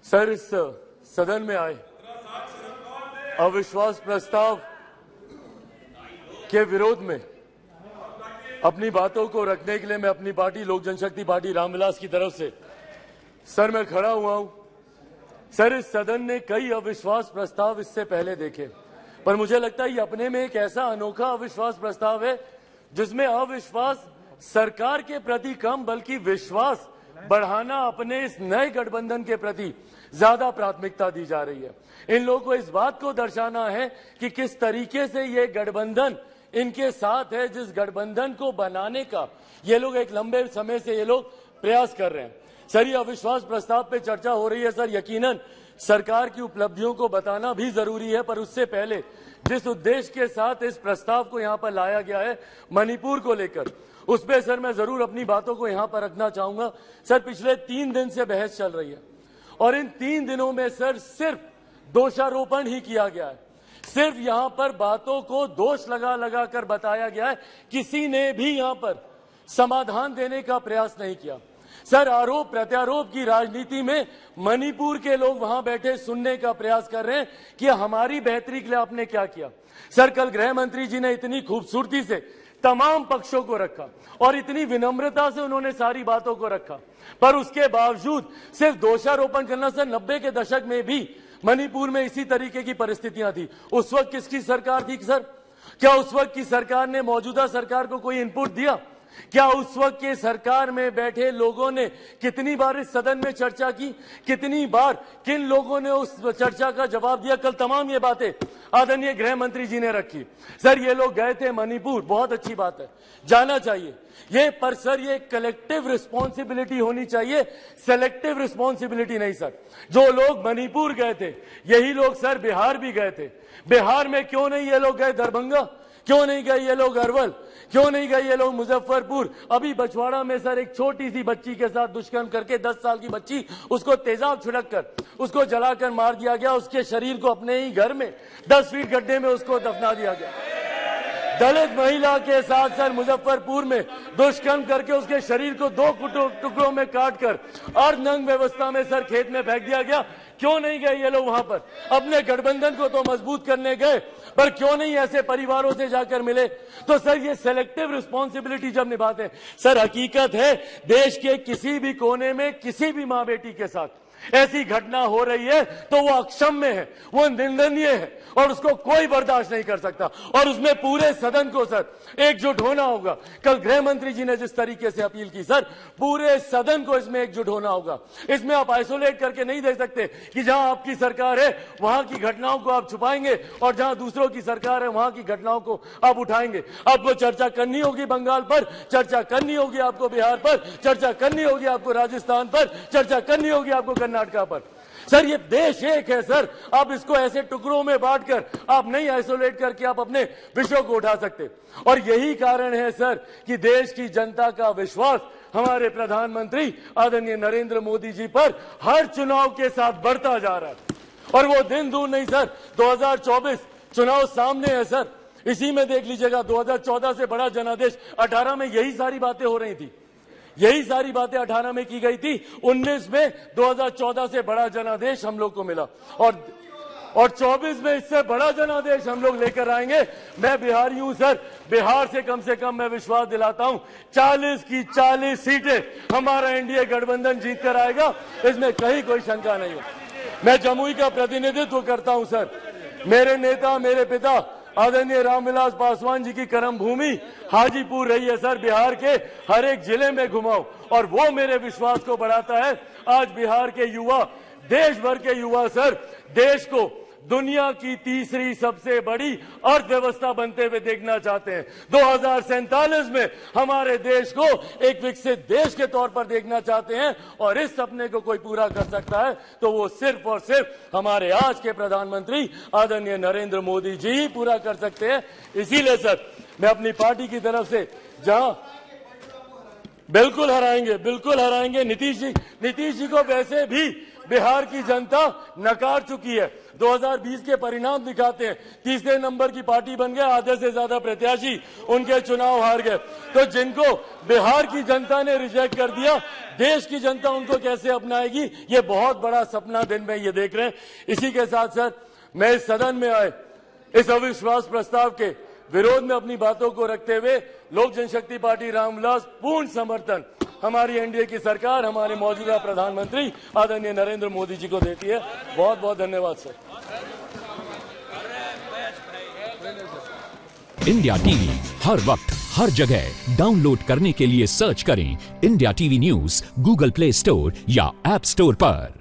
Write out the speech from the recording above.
Sir, इस सदन में आए अविश्वास प्रस्ताव के विरोध में अपनी बातों को रखने के लिए मैं अपनी पार्टी लोक जनशक्ति पार्टी रामविलास की तरफ से सर मैं खड़ा हुआ हूं। सर, इस सदन ने कई अविश्वास प्रस्ताव इससे पहले देखे, पर मुझे लगता है ये अपने में एक ऐसा अनोखा अविश्वास प्रस्ताव है जिसमें अविश्वास सरकार के प्रति कम बल्कि विश्वास बढ़ाना अपने इस नए गठबंधन के प्रति ज्यादा प्राथमिकता दी जा रही है। इन लोगों को इस बात को दर्शाना है कि किस तरीके से ये गठबंधन इनके साथ है, जिस गठबंधन को बनाने का ये लोग एक लंबे समय से ये लोग प्रयास कर रहे हैं। सर, ये अविश्वास प्रस्ताव पे चर्चा हो रही है। सर, यकीनन सरकार की उपलब्धियों को बताना भी जरूरी है, पर उससे पहले जिस उद्देश्य के साथ इस प्रस्ताव को यहां पर लाया गया है मणिपुर को लेकर, उस पर सर मैं जरूर अपनी बातों को यहां पर रखना चाहूंगा। सर, पिछले 3 दिन से बहस चल रही है और इन 3 दिनों में सर सिर्फ दोषारोपण ही किया गया है। सिर्फ यहां पर बातों को दोष लगा लगा कर बताया गया है, किसी ने भी यहां पर समाधान देने का प्रयास नहीं किया। सर, आरोप प्रत्यारोप की राजनीति में मणिपुर के लोग वहां बैठे सुनने का प्रयास कर रहे हैं कि हमारी बेहतरी के लिए आपने क्या किया। सर, कल गृह मंत्री जी ने इतनी खूबसूरती से तमाम पक्षों को रखा और इतनी विनम्रता से उन्होंने सारी बातों को रखा, पर उसके बावजूद सिर्फ दोषारोपण करना। सर, 90 के दशक में भी मणिपुर में इसी तरीके की परिस्थितियां थी। उस वक्त किसकी सरकार थी सर? क्या उस वक्त की सरकार ने मौजूदा सरकार को कोई इनपुट दिया? क्या उस वक्त के सरकार में बैठे लोगों ने कितनी बार इस सदन में चर्चा की? कितनी बार किन लोगों ने उस चर्चा का जवाब दिया? कल तमाम ये बातें आदरणीय गृह मंत्री जी ने रखी। सर, ये लोग गए थे मणिपुर, बहुत अच्छी बात है, जाना चाहिए ये, पर सर ये कलेक्टिव रिस्पॉन्सिबिलिटी होनी चाहिए, सेलेक्टिव रिस्पॉन्सिबिलिटी नहीं। सर, जो लोग मणिपुर गए थे यही लोग सर बिहार भी गए थे। बिहार में क्यों नहीं ये लोग गए दरभंगा? क्यों नहीं गए ये लोग अरवल? क्यों नहीं गए ये लोग मुजफ्फरपुर? अभी बछवाड़ा में सर एक छोटी सी बच्ची के साथ दुष्कर्म करके 10 साल की बच्ची, उसको तेजाब छिड़क कर उसको जलाकर मार दिया गया। उसके शरीर को अपने ही घर में 10 फीट गड्ढे में उसको दफना दिया गया। दलित महिला के साथ सर मुजफ्फरपुर में दुष्कर्म करके उसके शरीर को 2 टुकड़ों में काटकर अर्धनग्न व्यवस्था में सर खेत में फेंक दिया गया। क्यों नहीं गए ये लोग वहां पर? अपने गठबंधन को तो मजबूत करने गए, पर क्यों नहीं ऐसे परिवारों से जाकर मिले? तो सर ये सेलेक्टिव रिस्पॉन्सिबिलिटी जब निभाते हैं, सर हकीकत है देश के किसी भी कोने में किसी भी मां बेटी के साथ ऐसी घटना हो रही है तो वो अक्षम्य है, वो निंदनीय है और उसको कोई बर्दाश्त नहीं कर सकता, और उसमें पूरे सदन को सर एकजुट होना होगा। कल गृह मंत्री जी ने जिस तरीके से अपील की, सर पूरे सदन को इसमें एकजुट होना होगा। इसमें आप आइसोलेट करके नहीं देख सकते कि जहां आपकी सरकार है वहां की घटनाओं को आप छुपाएंगे और जहां दूसरों की सरकार है वहां की घटनाओं को आप उठाएंगे। आपको चर्चा करनी होगी बंगाल पर, चर्चा करनी होगी आपको बिहार पर, चर्चा करनी होगी आपको राजस्थान पर, चर्चा करनी होगी आपको कर्नाटका पर। सर, ये देश एक है सर, आप इसको ऐसे टुकड़ों में बांटकर आप नहीं आइसोलेट करके आप अपने विषयों को उठा सकते। और यही कारण है सर कि देश की जनता का विश्वास हमारे प्रधानमंत्री आदरणीय नरेंद्र मोदी जी पर हर चुनाव के साथ बढ़ता जा रहा है। और वो दिन दूर नहीं सर, 2024 चुनाव सामने है सर। इसी में देख लीजिएगा 2014 से बड़ा जनादेश 18 में यही सारी बातें हो रही थी, यही सारी बातें 18 में की गई थी। 19 में 2014 से बड़ा जनादेश हम लोग को मिला और 24 में इससे बड़ा जनादेश हम लोग लेकर आएंगे। मैं बिहारी हूं सर, बिहार से कम मैं विश्वास दिलाता हूं 40 की 40 सीटें हमारा एनडीए गठबंधन जीत कर आएगा, इसमें कहीं कोई शंका नहीं है। मैं जमुई का प्रतिनिधित्व करता हूं सर। मेरे नेता, मेरे पिता आदरणीय रामविलास पासवान जी की कर्म भूमि हाजीपुर रही है सर। बिहार के हर एक जिले में घुमाओ और वो मेरे विश्वास को बढ़ाता है। आज बिहार के युवा, देश भर के युवा सर देश को दुनिया की तीसरी सबसे बड़ी अर्थव्यवस्था बनते हुए देखना चाहते हैं। 2047 में हमारे देश को एक विकसित देश के तौर पर देखना चाहते हैं, और इस सपने को कोई पूरा कर सकता है तो वो सिर्फ और सिर्फ हमारे आज के प्रधानमंत्री आदरणीय नरेंद्र मोदी जी ही पूरा कर सकते हैं। इसीलिए सर मैं अपनी पार्टी की तरफ से जहां बिल्कुल हराएंगे नीतीश जी को बिहार की जनता नकार चुकी है। 2020 के परिणाम दिखाते हैं, तीसरे नंबर की पार्टी बन गए, आधे से ज्यादा प्रत्याशी उनके चुनाव हार गए। तो जिनको बिहार की जनता ने रिजेक्ट कर दिया, देश की जनता उनको कैसे अपनाएगी, ये बहुत बड़ा सपना दिन में ये देख रहे हैं। इसी के साथ साथ मैं इस सदन में आए इस अविश्वास प्रस्ताव के विरोध में अपनी बातों को रखते हुए लोक जनशक्ति पार्टी रामविलास पूर्ण समर्थन हमारी एनडीए की सरकार, हमारे मौजूदा प्रधानमंत्री आदरणीय नरेंद्र मोदी जी को देती है। बहुत बहुत धन्यवाद सर। इंडिया टीवी हर वक्त हर जगह डाउनलोड करने के लिए सर्च करें India TV news Google play store या ऐप स्टोर पर।